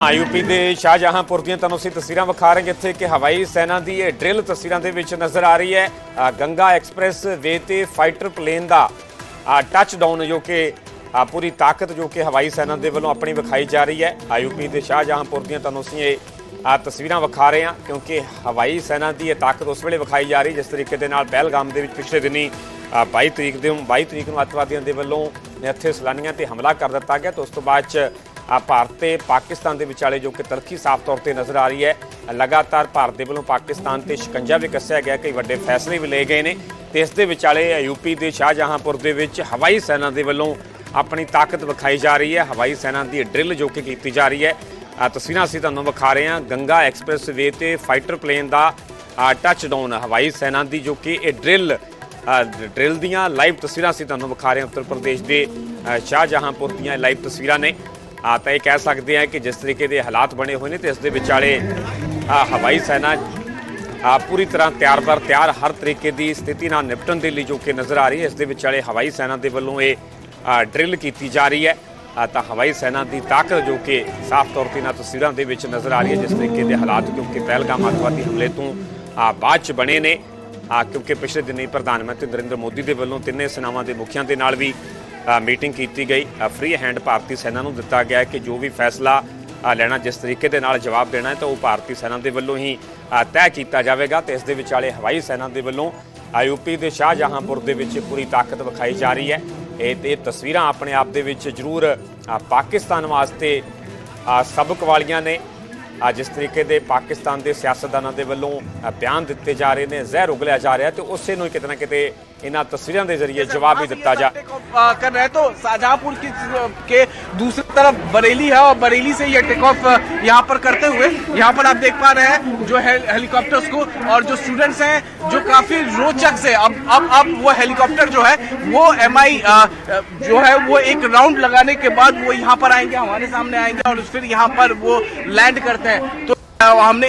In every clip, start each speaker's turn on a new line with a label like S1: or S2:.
S1: UP ਦੇ ਸ਼ਾਹਜਹਾਂਪੁਰ ਦੀਆਂ ਤੁਹਾਨੂੰ ਅਸੀਂ ਤਸਵੀਰਾਂ ਵਿਖਾ ਰਹੇ ਜਿੱਥੇ ਕਿ ਹਵਾਈ ਸੈਨਾ ਦੀ ਇਹ ਡਰਿਲ ਤਸਵੀਰਾਂ ਦੇ ਵਿੱਚ ਨਜ਼ਰ ਆ ਰਹੀ ਹੈ। ਗੰਗਾ ਐਕਸਪ੍ਰੈਸ ਵੇ ਤੇ ਫਾਈਟਰ ਪਲੇਨ ਦਾ ਟੱਚ ਡਾਊਨ ਜੋ ਕਿ ਪੂਰੀ ਤਾਕਤ ਜੋ ਕਿ ਹਵਾਈ ਸੈਨਾ ਦੇ ਵੱਲੋਂ ਆਪਣੀ ਵਿਖਾਈ ਜਾ ਰਹੀ ਹੈ। यूपी ਦੇ ਸ਼ਾਹਜਹਾਂਪੁਰ ਦੀਆਂ ਤੁਹਾਨੂੰ ਅਸੀਂ ਇਹ ਤਸਵੀਰਾਂ ਵਿਖਾ ਰਹੇ ਹਾਂ ਕਿਉਂਕਿ ਹਵਾਈ ਸੈਨਾ ਦੀ ਇਹ ਤਾਕਤ ਉਸ ਵੇਲੇ ਵਿਖਾਈ ਜਾ ਰਹੀ ਜਿਸ ਤਰੀਕੇ ਦੇ ਨਾਲ ਪਹਿਲਗਾਮ ਦੇ ਵਿੱਚ ਪਿਛਲੇ ਦਿਨੀ 22 ਤਰੀਕ ਨੂੰ ਅੱਤਵਾਦੀਆਂ ਦੇ ਵੱਲੋਂ ਇੱਥੇ ਸੈਲਾਨੀਆਂ ਤੇ ਹਮਲਾ ਕਰ ਦਿੱਤਾ ਗਿਆ ਤੇ ਉਸ ਤੋਂ ਬਾਅਦ 'ਚ ਭਾਰਤ ਤੇ ਪਾਕਿਸਤਾਨ ਦੇ ਵਿਚਾਲੇ ਜੋ ਕਿ ਤਲਖੀ ਸਾਫ਼ ਤੌਰ ਤੇ ਨਜ਼ਰ ਆ ਰਹੀ ਹੈ। ਲਗਾਤਾਰ ਭਾਰਤ ਦੇ ਵੱਲੋਂ ਪਾਕਿਸਤਾਨ ਤੇ ਸ਼ਿਕੰਜਾ ਵੀ ਕੱਸਿਆ ਗਿਆ, ਕਈ ਵੱਡੇ ਫੈਸਲੇ ਵੀ ਲਏ ਗਏ ਨੇ ਤੇ ਇਸ ਦੇ ਵਿਚਾਲੇ यूपी ਦੇ ਸ਼ਾਹਜਹਾਂਪੁਰ ਦੇ ਵਿੱਚ ਹਵਾਈ ਸੈਨਾ ਦੇ ਵੱਲੋਂ ਆਪਣੀ ਤਾਕਤ ਵਿਖਾਈ ਜਾ ਰਹੀ ਹੈ। ਹਵਾਈ ਸੈਨਾ ਦੀ ਡਰਿਲ ਜੋ ਕਿ ਕੀਤੀ ਜਾ ਰਹੀ ਹੈ। ਤਸਵੀਰਾਂ ਅਸੀਂ ਤੁਹਾਨੂੰ ਵਿਖਾ ਰਹੇ ਹਾਂ ਗੰਗਾ ਐਕਸਪ੍ਰੈਸ ਵੇ ਤੇ ਫਾਈਟਰ ਪਲੇਨ ਦਾ ਟੱਚ ਡਾਊਨ ਹਵਾਈ ਸੈਨਾ ਦੀ ਜੋ ਕਿ ਇਹ ਡਰਿਲ ਦੀਆਂ ਲਾਈਵ ਤਸਵੀਰਾਂ ਅਸੀਂ ਤੁਹਾਨੂੰ ਵਿਖਾ ਰਹੇ ਹਾਂ। ਉੱਤਰ ਪ੍ਰਦੇਸ਼ ਦੇ ਸ਼ਾਹਜਹਾਂਪੁਰ ਦੀਆਂ ਲਾਈਵ ਤਸਵੀਰਾਂ ਨੇ ਤਾਂ ਇਹ ਕਹਿ ਸਕਦੇ ਹਾਂ ਕਿ ਜਿਸ ਤਰੀਕੇ ਦੇ ਹਾਲਾਤ ਬਣੇ ਹੋਏ ਨੇ ਤੇ ਇਸ ਦੇ ਵਿਚਾਲੇ ਹਵਾਈ ਸੈਨਾ ਪੂਰੀ ਤਰ੍ਹਾਂ ਤਿਆਰ ਹਰ ਤਰੀਕੇ ਦੀ ਸਥਿਤੀ ਨਾਲ ਨਿਪਟਣ ਦੇ ਲਈ ਜੋ ਕਿ ਨਜ਼ਰ ਆ ਰਹੀ ਹੈ। ਇਸ ਦੇ ਵਿਚਾਲੇ ਹਵਾਈ ਸੈਨਾ ਦੇ ਵੱਲੋਂ ਇਹ ਡਰਿਲ ਕੀਤੀ ਜਾ ਰਹੀ ਹੈ ਤਾਂ ਹਵਾਈ ਸੈਨਾ ਦੀ ਤਾਕਤ ਜੋ ਕਿ ਸਾਫ਼ ਤੌਰ ਤੇ ਇਹਨਾਂ ਤਸਵੀਰਾਂ ਦੇ ਵਿੱਚ ਨਜ਼ਰ ਆ ਰਹੀ ਹੈ। ਜਿਸ ਤਰੀਕੇ ਦੇ ਹਾਲਾਤ ਕਿਉਂਕਿ ਪਹਿਲਗਾਮ ਅੱਤਵਾਦੀ ਹਮਲੇ ਤੋਂ ਬਾਅਦ 'ਚ ਬਣੇ ਨੇ ਕਿਉਂਕਿ ਪਿਛਲੇ ਦਿਨੀ ਪ੍ਰਧਾਨ ਮੰਤਰੀ ਨਰਿੰਦਰ ਮੋਦੀ ਦੇ ਵੱਲੋਂ ਤਿੰਨੇ ਸੈਨਾਵਾਂ ਦੇ ਮੁਖੀਆਂ ਦੇ ਨਾਲ ਵੀ मीटिंग की गई। फ्री हैंड भारतीय सेना को दिता गया कि जो भी फैसला लेना जिस तरीके के नाल जवाब देना है तो वो भारतीय सेना के वलों ही तय किया जाएगा। तो इस दे विचाले हवाई सेना के वलों यूपी के शाहजहांपुर के पूरी ताकत विखाई जा रही है। ये तस्वीरां अपने आप दे विच जरूर पाकिस्तान वास्ते सबक वालियां ने। जिस तरीके के पाकिस्तान के सियासतदानों के वलों बयान दिते जा रहे हैं, जहर उगलिया जा रहा है तो उस नूं किते ना किते इन्हां तस्वीरों के जरिए जवाब भी दिता जा
S2: कर रहे हैं। तो शाहजहांपुर के दूसरी तरफ बरेली है और बरेली से ये टेक ऑफ यहाँ पर करते हुए यहाँ पर आप देख पा रहे हैं जो हेलीकॉप्टर्स को और जो स्टूडेंट्स हैं जो काफी रोचक से अब वो हेलीकॉप्टर जो है वो MI जो है वो एक राउंड लगाने के बाद वो यहाँ पर आएंगे, हमारे सामने आएंगे और फिर यहाँ पर वो लैंड करते हैं। तो हमने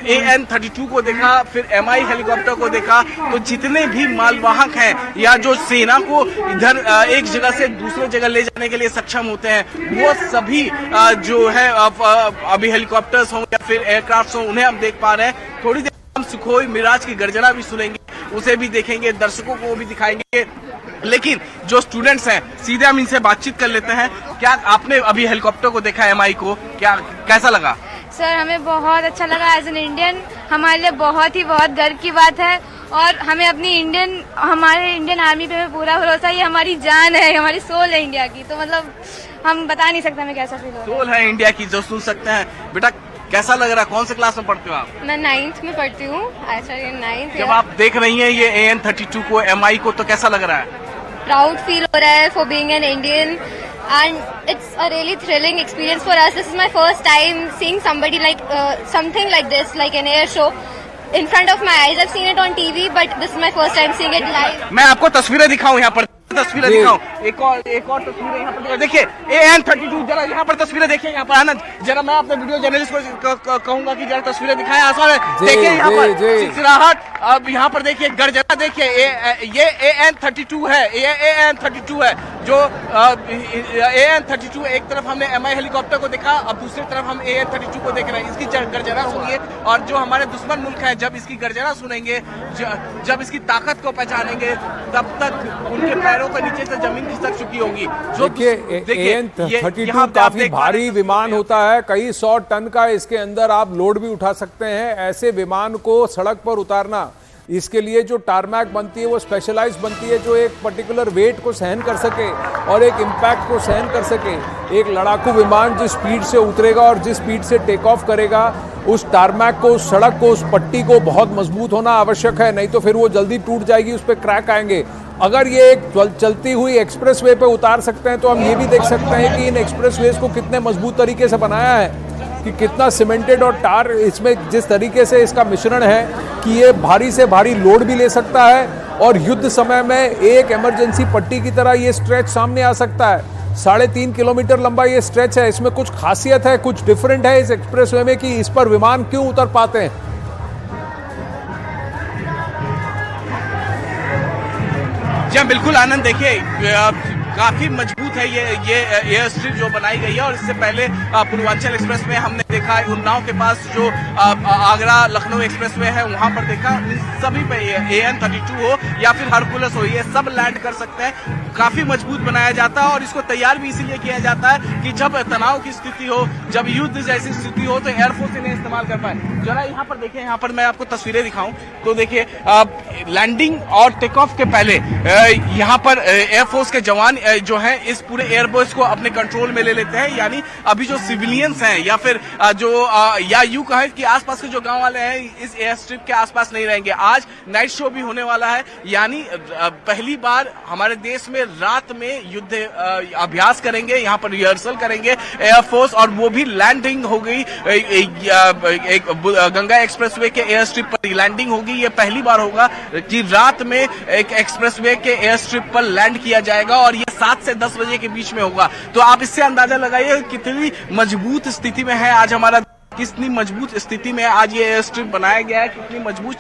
S2: AN-32 को देखा, फिर MI हेलीकॉप्टर को देखा। तो जितने भी मालवाहक हैं या जो सेना को इधर एक जगह से दूसरे जगह ले जाने के लिए सक्षम होते हैं वो सभी जो है अभी हेलीकॉप्टर्स हों या फिर एयरक्राफ्ट हों उन्हें हम देख पा रहे हैं। थोड़ी देर हम सुखोई मिराज की गर्जना भी सुनेंगे, उसे भी देखेंगे, दर्शकों को भी दिखाएंगे। लेकिन जो स्टूडेंट्स हैं सीधे हम इनसे बातचीत कर लेते हैं। क्या आपने अभी हेलीकॉप्टर को देखा, MI को, क्या कैसा लगा?
S3: सर हमें बहुत अच्छा लगा। एज एन इंडियन हमारे लिए बहुत गर्व की बात है और हमें अपनी हमारे इंडियन आर्मी पे पूरा भरोसा है। ये हमारी जान है, हमारी सोल है इंडिया की। तो मतलब हम बता नहीं सकते हमें कैसा फील हो रहा है।
S2: सोल है इंडिया की जो सुन सकते हैं। बेटा कैसा लग रहा है, कौन से क्लास में पढ़ते हो आप?
S3: मैं 9th में पढ़ती हूँ। नाइन्थ।
S2: जब आप देख रही हैं ये AN-32 को, MI को, तो कैसा लग रहा है?
S3: प्राउड फील हो रहा है for being an Indian and it's a really thrilling experience for us. This is my first time seeing somebody like something like this, like an air show in front of my eyes. I've seen it on TV but this is my first time seeing it live.
S2: मैं आपको तस्वीरें दिखाऊं, यहाँ पर तस्वीरें दिखाऊं। एक और तस्वीरें यहाँ पर देखिए। AN-32 जरा यहाँ पर तस्वीरें देखिए। यहाँ पर आनंद जरा मैं अपने वीडियो जर्नलिस्ट को कहूंगा कि जरा तस्वीरें दिखाएं। आसान है, देखिए यहाँ पर चिड़चिड़ाहट। अब यहाँ पर देखिए गर्जना, देखिए ये AN-32 है, ये AN-32 है जो AN-32। एक तरफ हमने MI हेलीकॉप्टर को देखा, अब दूसरी तरफ हम AN-32 को देख रहे हैं। इसकी गर्जना सुनिए और जो हमारे दुश्मन मुल्क है जब इसकी गर्जना सुनेंगे, जब इसकी ताकत को पहचानेंगे तब तक उनके पैरों के नीचे से जमीन खिसक चुकी होगी। जो
S4: देखिए AN-32 काफी भारी विमान होता है, कई 100 टन का इसके अंदर आप लोड भी उठा सकते हैं। ऐसे विमान को सड़क पर उतारना, इसके लिए जो टारमैक बनती है वो स्पेशलाइज बनती है जो एक पर्टिकुलर वेट को सहन कर सके और एक इम्पैक्ट को सहन कर सके। एक लड़ाकू विमान जिस स्पीड से उतरेगा और जिस स्पीड से टेक ऑफ करेगा, उस टारमैक को, उस सड़क को, उस पट्टी को बहुत मजबूत होना आवश्यक है, नहीं तो फिर वो जल्दी टूट जाएगी, उस पर क्रैक आएंगे। अगर ये एक चलती हुई एक्सप्रेसवे पे उतार सकते हैं तो हम ये भी देख सकते हैं कि इन एक्सप्रेसवेज को कितने मजबूत तरीके से बनाया है, कि कितना सीमेंटेड और टार इसमें जिस तरीके से इसका मिश्रण है कि ये भारी से भारी लोड भी ले सकता है और युद्ध समय में एक इमरजेंसी पट्टी की तरह ये स्ट्रेच सामने आ सकता है। 3.5 किलोमीटर लंबा ये स्ट्रेच है। इसमें कुछ खासियत है, कुछ डिफरेंट है इस एक्सप्रेसवे में कि इस पर विमान क्यों उतर पाते हैं।
S2: जी बिल्कुल आनंद, देखिए काफी मजबूत है ये एयर स्ट्रिप जो बनाई गई है। और इससे पहले पूर्वांचल एक्सप्रेस में हमने देखा, उन्नाव के पास जो आगरा लखनऊ एक्सप्रेस वे है वहां पर देखा, सभी पे AN-32 हो या फिर हरकुलस हो, ये सब लैंड कर सकते हैं। काफी मजबूत बनाया जाता है और इसको तैयार भी इसीलिए किया जाता है कि जब तनाव की स्थिति हो, जब युद्ध जैसी स्थिति हो तो एयरफोर्स इन्हें इस्तेमाल कर पाए। जरा यहाँ पर देखिए, यहाँ पर मैं आपको तस्वीरें दिखाऊं तो देखिए लैंडिंग और टेक ऑफ के पहले यहाँ पर एयरफोर्स के जवान जो हैं इस पूरे एयरबेस को अपने कंट्रोल में ले लेते हैं। यानी अभी जो सिविलियंस हैं या फिर या यूं कहें कि आसपास के जो गांव वाले हैं इस एयर स्ट्रिप के आसपास नहीं रहेंगे। आज नाइट शो भी होने वाला है, यानी पहली बार हमारे देश में रात में युद्ध अभ्यास करेंगे, यहाँ पर रिहर्सल करेंगे एयरफोर्स, और वो भी लैंडिंग हो गई। एक गंगा एक्सप्रेसवे के एयर स्ट्रिप पर लैंडिंग होगी। ये पहली बार होगा कि रात में एक एक्सप्रेसवे के एयर स्ट्रिप पर लैंड किया जाएगा और ये 7 से 10 बजे के बीच में होगा। तो आप इससे अंदाजा लगाइए कितनी मजबूत स्थिति में है आज हमारा, कितनी मजबूत स्थिति में आज ये एयर स्ट्रिप बनाया गया है, कितनी मजबूत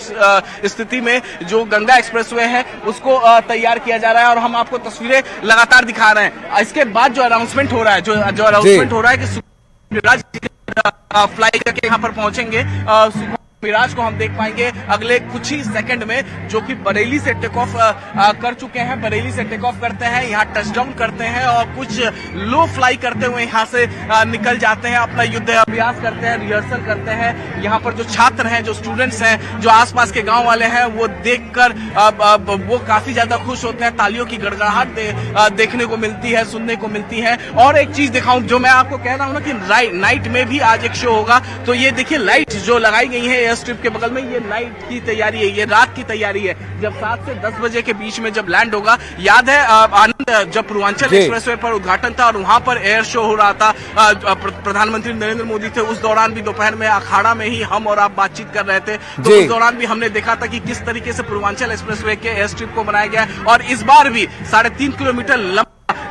S2: स्थिथि में जो गंगा एक्सप्रेसवे है उसको तैयार किया जा रहा है। और हम आपको तस्वीरें लगातार दिखा रहे हैं। इसके बाद जो अनाउंसमेंट हो रहा है, जो अनाउंसमेंट हो रहा है कि मिराज फ्लाई करके यहाँ पर पहुंचेंगे। मिराज को हम देख पाएंगे अगले कुछ ही सेकंड में, जो कि बरेली से टेक ऑफ कर चुके हैं। बरेली से टेक ऑफ करते हैं, यहाँ टचडाउन करते हैं और कुछ लो फ्लाई करते हुए यहाँ से निकल जाते हैं, अपना युद्ध अभ्यास करते हैं, रिहर्सल करते हैं। यहाँ पर जो छात्र हैं, जो स्टूडेंट्स हैं, जो आसपास के गांव वाले हैं, वो देखकर वो काफी ज्यादा खुश होते हैं। तालियों की गड़गड़ाहट देखने को मिलती है, सुनने को मिलती है। और एक चीज दिखाऊं, जो मैं आपको कह रहा हूं ना कि नाइट में भी आज एक शो होगा, तो ये देखिए लाइट जो लगाई गई है एयर स्ट्रिप के बगल में, ये नाइट की तैयारी है, ये रात की तैयारी है। जब 7 से 10 बजे के बीच में जब लैंड होगा, याद है आनंद जब पूर्वांचल एक्सप्रेसवे पर उद्घाटन था और वहां पर एयर शो हो रहा था, प्रधानमंत्री नरेंद्र मोदी थे, उस दौरान भी दोपहर में अखाड़ा में ही हम और आप बातचीत कर रहे थे। तो उस दौरान भी हमने देखा था कि किस तरीके से पूर्वांचल एक्सप्रेसवे के एयर स्ट्रिप को बनाया गया है। और इस बार भी 3.5 किलोमीटर लंबा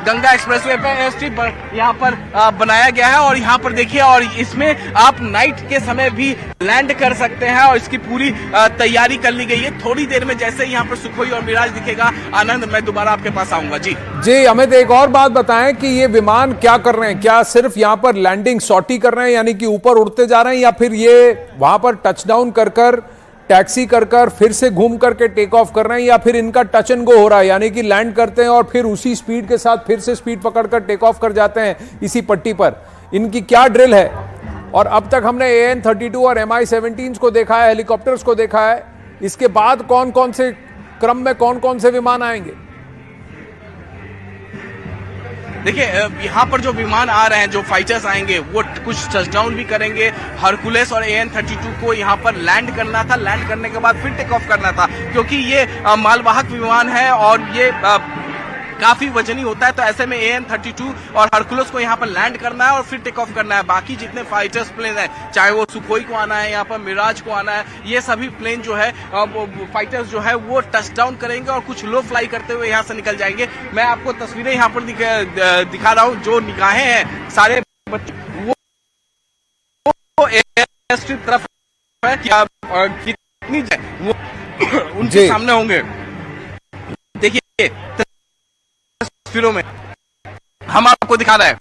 S2: गंगा एक्सप्रेसवे पे एयर स्ट्रिप यहाँ पर बनाया गया है। और यहाँ पर देखिए, और इसमें आप नाइट के समय भी लैंड कर सकते हैं और इसकी पूरी तैयारी कर ली गई है। थोड़ी देर में जैसे ही यहाँ पर सुखोई और मिराज दिखेगा, आनंद, मैं दोबारा आपके पास आऊंगा। जी
S4: अमित, एक और बात बताएं कि ये विमान क्या कर रहे हैं? क्या सिर्फ यहाँ पर लैंडिंग सॉर्टी कर रहे हैं, यानी कि ऊपर उड़ते जा रहे हैं, या फिर ये वहां पर टचडाउन कर टैक्सी कर फिर से घूम करके टेक ऑफ कर रहे हैं, या फिर इनका टच एंड गो हो रहा है, यानी कि लैंड करते हैं और फिर उसी स्पीड के साथ फिर से स्पीड पकड़कर टेक ऑफ कर जाते हैं इसी पट्टी पर? इनकी क्या ड्रिल है? और अब तक हमने AN-32 और MI-17 को देखा है, हेलीकॉप्टर्स को देखा है, इसके बाद कौन कौन से क्रम में कौन कौन से विमान आएंगे?
S2: देखिए, यहाँ पर जो विमान आ रहे हैं, जो फाइटर्स आएंगे, वो कुछ टचडाउन भी करेंगे। हरकुलस और AN-32 को यहाँ पर लैंड करना था, लैंड करने के बाद फिर टेक ऑफ करना था, क्योंकि ये मालवाहक विमान है और ये काफी वजनी होता है। तो ऐसे में AN-32 और हरकुलस को यहाँ पर लैंड करना है और फिर टेक ऑफ करना है। बाकी जितने फाइटर्स प्लेन हैं, चाहे वो सुखोई को आना है, यहाँ पर मिराज को आना है, ये सभी प्लेन जो है फाइटर्स जो है वो टच डाउन करेंगे और कुछ लो फ्लाई करते हुए यहाँ से निकल जाएंगे। मैं आपको तस्वीरें यहाँ पर दिखा रहा हूँ। जो निगाहें हैं सारे बच्चे वो एयर स्ट्रिप तरफ है, कितनी वो उनके सामने होंगे। देखिए तस्वीरों में हम आपको दिखा रहे हैं।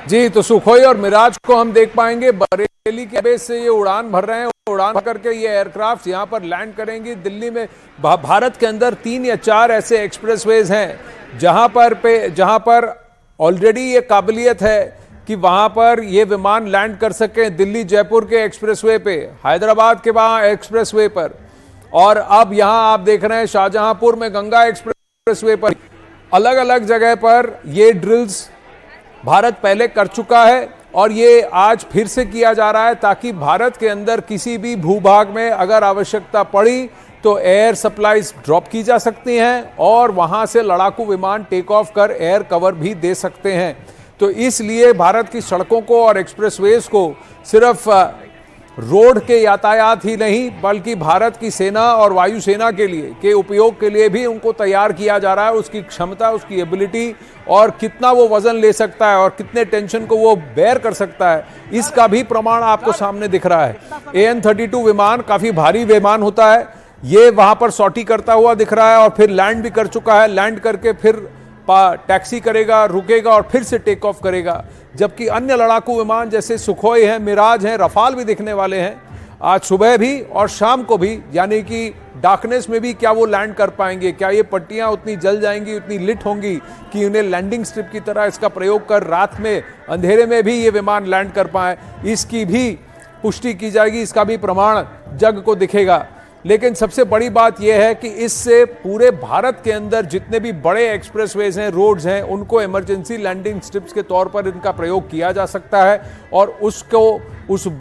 S4: जी, तो सुखोई और मिराज को हम देख पाएंगे। बरेली के बेस से ये उड़ान भर रहे हैं, उड़ान भर करके ये एयरक्राफ्ट यहाँ पर लैंड करेंगी। दिल्ली में, भारत के अंदर 3 या 4 ऐसे एक्सप्रेसवेज हैं जहां पर ऑलरेडी ये काबिलियत है कि वहां पर ये विमान लैंड कर सके। दिल्ली जयपुर के एक्सप्रेसवे पे, हैदराबाद के वहां एक्सप्रेसवे पर, और अब यहां आप देख रहे हैं शाहजहांपुर में गंगा एक्सप्रेसवे पर। अलग अलग जगह पर ये ड्रिल्स भारत पहले कर चुका है और ये आज फिर से किया जा रहा है, ताकि भारत के अंदर किसी भी भूभाग में अगर आवश्यकता पड़ी तो एयर सप्लाईज ड्रॉप की जा सकती हैं और वहां से लड़ाकू विमान टेक ऑफ कर एयर कवर भी दे सकते हैं। तो इसलिए भारत की सड़कों को और एक्सप्रेसवेज को सिर्फ रोड के यातायात ही नहीं, बल्कि भारत की सेना और वायुसेना के उपयोग के लिए भी उनको तैयार किया जा रहा है। उसकी क्षमता, उसकी एबिलिटी और कितना वो वजन ले सकता है और कितने टेंशन को वो बेयर कर सकता है, इसका भी प्रमाण आपको सामने दिख रहा है। AN-32 विमान काफी भारी विमान होता है। ये वहां पर सॉर्टी करता हुआ दिख रहा है और फिर लैंड भी कर चुका है। लैंड करके फिर टैक्सी करेगा, रुकेगा और फिर से टेक ऑफ करेगा। जबकि अन्य लड़ाकू विमान जैसे सुखोई हैं, मिराज हैं, रफाल भी दिखने वाले हैं आज सुबह भी और शाम को भी, यानी कि डार्कनेस में भी क्या वो लैंड कर पाएंगे? क्या ये पट्टियां उतनी जल जाएंगी, उतनी लिट होंगी कि उन्हें लैंडिंग स्ट्रिप की तरह इसका प्रयोग कर रात में अंधेरे में भी ये विमान लैंड कर पाए? इसकी भी पुष्टि की जाएगी, इसका भी प्रमाण जग को दिखेगा। लेकिन सबसे बड़ी बात यह है कि इससे पूरे भारत के अंदर जितने भी बड़े एक्सप्रेसवेज हैं, रोड्स हैं, उनको इमरजेंसी लैंडिंग स्ट्रिप्स के तौर पर इनका प्रयोग किया जा सकता है और उस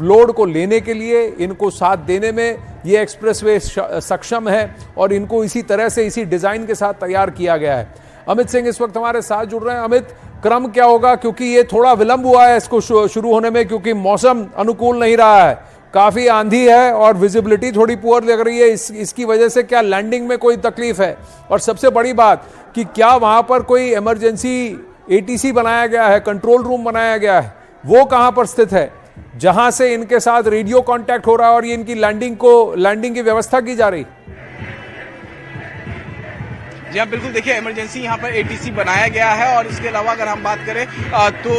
S4: लोड को लेने के लिए, इनको साथ देने में ये एक्सप्रेसवे सक्षम है और इनको इसी तरह से, इसी डिजाइन के साथ तैयार किया गया है। अमित सिंह इस वक्त हमारे साथ जुड़ रहे हैं। अमित, क्रम क्या होगा, क्योंकि ये थोड़ा विलंब हुआ है इसको शुरू होने में, क्योंकि मौसम अनुकूल नहीं रहा है, काफी आंधी है और विजिबिलिटी थोड़ी पुअर लग रही है। इसकी वजह से क्या लैंडिंग में कोई तकलीफ है? और सबसे बड़ी बात कि क्या वहां पर कोई इमरजेंसी एटीसी बनाया गया है, कंट्रोल रूम बनाया गया है, वो कहां पर स्थित है जहां से इनके साथ रेडियो कांटेक्ट हो रहा है और ये इनकी लैंडिंग की व्यवस्था की जा रही?
S2: जी हाँ, बिल्कुल। देखिए, इमरजेंसी यहाँ पर एटीसी बनाया गया है और इसके अलावा अगर हम बात करें तो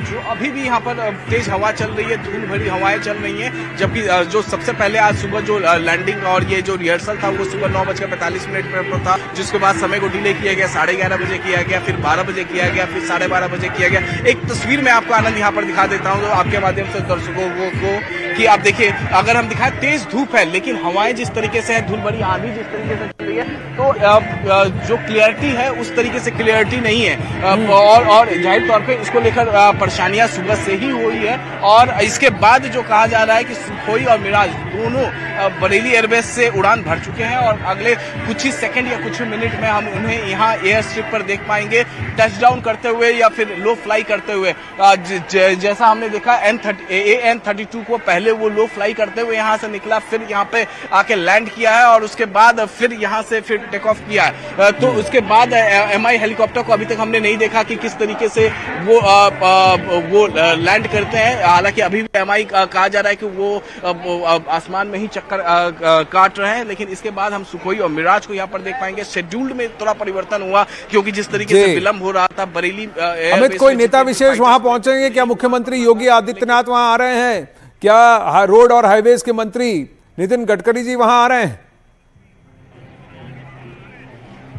S2: जो अभी भी यहाँ पर तेज हवा चल रही है, धूल भरी हवाएं चल रही हैं। जबकि जो सबसे पहले आज सुबह जो लैंडिंग और ये जो रिहर्सल था वो सुबह 9:45 पर था, जिसके बाद समय को डिले किया गया, 11:30 बजे किया गया, फिर 12 बजे किया गया, फिर 12:30 बजे किया गया। एक तस्वीर मैं आपको आनंद यहाँ पर दिखा देता हूँ आपके माध्यम से दर्शकों को कि आप देखिए, अगर हम दिखाएं, तेज धूप है लेकिन हवाएं जिस तरीके से है, धूल भरी आंधी जिस तरीके से चल रही है, तो जो क्लियरिटी है उस तरीके से क्लियरिटी नहीं है और जाहिर तौर पे इसको लेकर परेशानियां सुबह से ही हुई है। और इसके बाद जो कहा जा रहा है कि सुखोई और मिराज दोनों बरेली एयरबेस से उड़ान भर चुके हैं और अगले कुछ ही सेकंड या कुछ ही मिनट में हम उन्हें यहाँ एयर स्ट्रिप पर देख पाएंगे, टच डाउन करते हुए या फिर लो फ्लाई करते हुए। जैसा हमने देखा AN-32 को पहले वो लो फ्लाई करते हुए यहाँ से निकला, फिर यहाँ पे आके लैंड किया है और उसके बाद फिर यहाँ से फिर टेक ऑफ किया है। तो उसके बाद MI हेलीकॉप्टर को अभी तक हमने नहीं देखा कि किस तरीके से वो लैंड करते हैं। हालांकि अभी भी MI कहा जा रहा है कि वो आसमान में ही चक्कर काट रहे हैं, लेकिन इसके बाद हम सुखोई और मिराज को यहाँ पर देख पाएंगे। शेड्यूल्ड में थोड़ा परिवर्तन हुआ क्योंकि जिस तरीके से विलंब हो रहा था बरेली।
S4: अमित, कोई नेता विशेष वहां पहुंचेंगे क्या? मुख्यमंत्री योगी आदित्यनाथ वहां आ रहे हैं क्या? रोड और हाईवेज के मंत्री नितिन गडकरी जी वहां आ रहे हैं?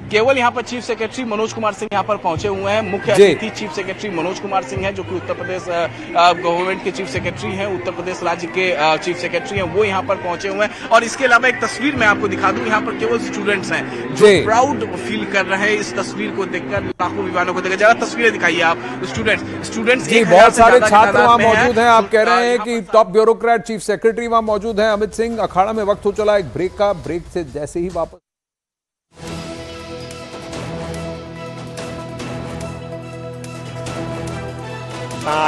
S2: केवल यहाँ पर चीफ सेक्रेटरी मनोज कुमार सिंह यहाँ पर पहुंचे हुए हैं। मुख्य अतिथि चीफ सेक्रेटरी मनोज कुमार सिंह हैं, जो कि उत्तर प्रदेश गवर्नमेंट के चीफ सेक्रेटरी हैं, उत्तर प्रदेश राज्य के चीफ सेक्रेटरी हैं, वो यहाँ पर पहुंचे हुए हैं। और इसके अलावा एक तस्वीर मैं आपको दिखा दूं, यहाँ पर केवल स्टूडेंट्स हैं जो प्राउड फील कर रहे हैं इस तस्वीर को देखकर, लाखों विमानों को देखकर। जरा तस्वीरें दिखाइए आप। स्टूडेंट्स
S4: बहुत सारे छात्र वहां मौजूद हैं। आप कह रहे हैं कि टॉप ब्यूरोक्रेट चीफ सेक्रेटरी वहां मौजूद हैं। अमित सिंह, अखाड़ा में वक्त हो चला एक ब्रेक का। ब्रेक से जैसे ही वापस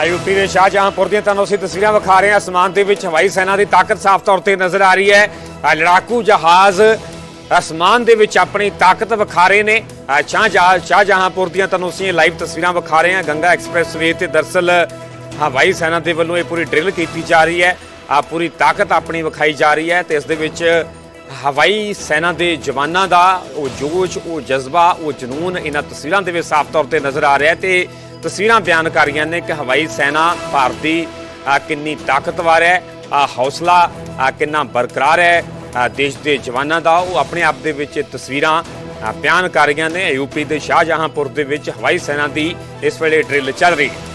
S1: यूपी के शाहजहांपुर ਦੀਆਂ ਤੁਹਾਨੂੰ ਅਸੀਂ ਤਸਵੀਰਾਂ ਵਿਖਾ ਰਹੇ ਹਾਂ। ਅਸਮਾਨ ਦੇ ਵਿੱਚ ਹਵਾਈ ਸੈਨਾ ਦੀ ਤਾਕਤ ਸਾਫ਼ ਤੌਰ ਤੇ ਨਜ਼ਰ ਆ ਰਹੀ ਹੈ। ਲੜਾਕੂ ਜਹਾਜ਼ ਅਸਮਾਨ ਦੇ ਵਿੱਚ ਆਪਣੀ ਤਾਕਤ ਵਿਖਾ ਰਹੇ ਨੇ। ਸ਼ਾਹਜਹਾਂਪੁਰ ਦੀਆਂ ਤੁਹਾਨੂੰ ਅਸੀਂ ਲਾਈਵ ਤਸਵੀਰਾਂ ਵਿਖਾ ਰਹੇ ਹਾਂ। ਗੰਗਾ ਐਕਸਪ੍ਰੈਸਵੇ ਤੇ ਦਰਅਸਲ ਹਵਾਈ ਸੈਨਾ ਦੇ ਵੱਲੋਂ ਇਹ ਪੂਰੀ ਡਰਿਲ ਕੀਤੀ ਜਾ ਰਹੀ ਹੈ। ਪੂਰੀ ਤਾਕਤ ਆਪਣੀ ਵਿਖਾਈ ਜਾ ਰਹੀ ਹੈ ਤੇ ਇਸ ਦੇ ਵਿੱਚ ਹਵਾਈ ਸੈਨਾ ਦੇ ਜਵਾਨਾਂ ਦਾ ਉਹ ਜੋਸ਼, ਉਹ ਜਜ਼ਬਾ, ਉਹ ਜਨੂਨ ਇਹਨਾਂ ਤਸਵੀਰਾਂ ਦੇ ਵਿੱਚ ਸਾਫ਼ ਤੌਰ ਤੇ ਨਜ਼ਰ ਆ ਰਿਹਾ ਤੇ ਤਸਵੀਰਾਂ ਬਿਆਨ ਕਰ ਰਹੀਆਂ ਨੇ ਕਿ ਹਵਾਈ ਸੈਨਾ ਭਾਰਤ ਦੀ ਕਿੰਨੀ ਤਾਕਤਵਰ ਹੈ, ਹੌਸਲਾ ਕਿੰਨਾ ਬਰਕਰਾਰ ਹੈ ਦੇਸ਼ ਦੇ ਜਵਾਨਾਂ ਦਾ। ਉਹ ਆਪਣੇ ਆਪ ਦੇ ਵਿੱਚ ਤਸਵੀਰਾਂ ਬਿਆਨ ਕਰ ਰਹੀਆਂ ਨੇ। यूपी ਦੇ ਸ਼ਾਹਜਹਾਂਪੁਰ ਦੇ ਵਿੱਚ ਹਵਾਈ ਸੈਨਾ ਦੀ ਇਸ ਵੇਲੇ ਡਰਿਲ ਚੱਲ ਰਹੀ ਹੈ।